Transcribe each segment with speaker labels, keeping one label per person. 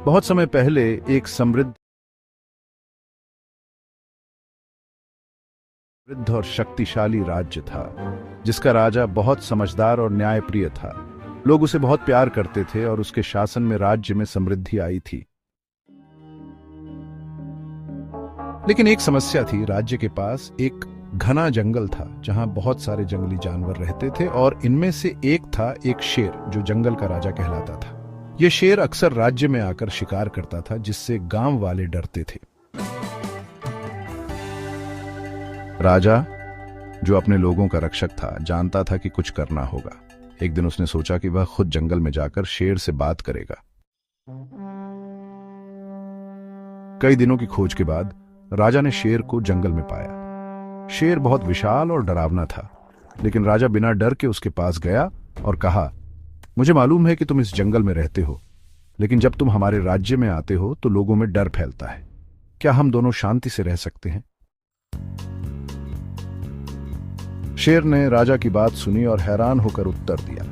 Speaker 1: बहुत समय पहले एक समृद्ध और शक्तिशाली राज्य था, जिसका राजा बहुत समझदार और न्यायप्रिय था। लोग उसे बहुत प्यार करते थे और उसके शासन में राज्य में समृद्धि आई थी। लेकिन एक समस्या थी। राज्य के पास एक घना जंगल था, जहां बहुत सारे जंगली जानवर रहते थे और इनमें से एक था एक शेर, जो जंगल का राजा कहलाता था। यह शेर अक्सर राज्य में आकर शिकार करता था, जिससे गांव वाले डरते थे। राजा, जो अपने लोगों का रक्षक था, जानता था कि कुछ करना होगा। एक दिन उसने सोचा कि वह खुद जंगल में जाकर शेर से बात करेगा। कई दिनों की खोज के बाद राजा ने शेर को जंगल में पाया। शेर बहुत विशाल और डरावना था, लेकिन राजा बिना डर के उसके पास गया और कहा, मुझे मालूम है कि तुम इस जंगल में रहते हो, लेकिन जब तुम हमारे राज्य में आते हो तो लोगों में डर फैलता है। क्या हम दोनों शांति से रह सकते हैं? शेर ने राजा की बात सुनी और हैरान होकर उत्तर दिया,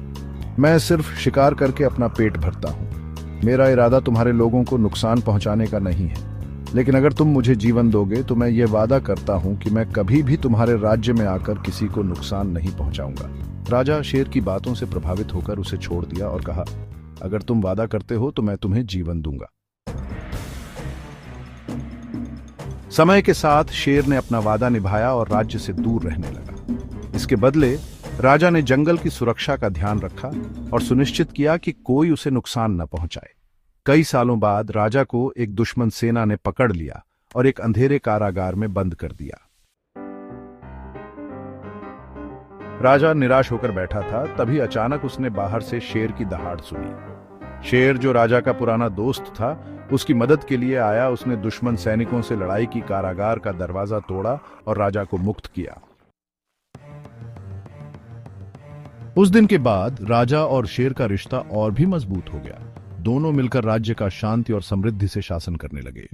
Speaker 1: मैं सिर्फ शिकार करके अपना पेट भरता हूं। मेरा इरादा तुम्हारे लोगों को नुकसान पहुंचाने का नहीं है, लेकिन अगर तुम मुझे जीवन दोगे तो मैं ये वादा करता हूं कि मैं कभी भी तुम्हारे राज्य में आकर किसी को नुकसान नहीं पहुंचाऊंगा। राजा शेर की बातों से प्रभावित होकर उसे छोड़ दिया और कहा, अगर तुम वादा करते हो तो मैं तुम्हें जीवन दूंगा। समय के साथ शेर ने अपना वादा निभाया और राज्य से दूर रहने लगा। इसके बदले राजा ने जंगल की सुरक्षा का ध्यान रखा और सुनिश्चित किया कि कोई उसे नुकसान न पहुंचाए। कई सालों बाद राजा को एक दुश्मन सेना ने पकड़ लिया और एक अंधेरे कारागार में बंद कर दिया। राजा निराश होकर बैठा था, तभी अचानक उसने बाहर से शेर की दहाड़ सुनी। शेर, जो राजा का पुराना दोस्त था, उसकी मदद के लिए आया। उसने दुश्मन सैनिकों से लड़ाई की, कारागार का दरवाजा तोड़ा और राजा को मुक्त किया। उस दिन के बाद राजा और शेर का रिश्ता और भी मजबूत हो गया। दोनों मिलकर राज्य का शांति और समृद्धि से शासन करने लगे।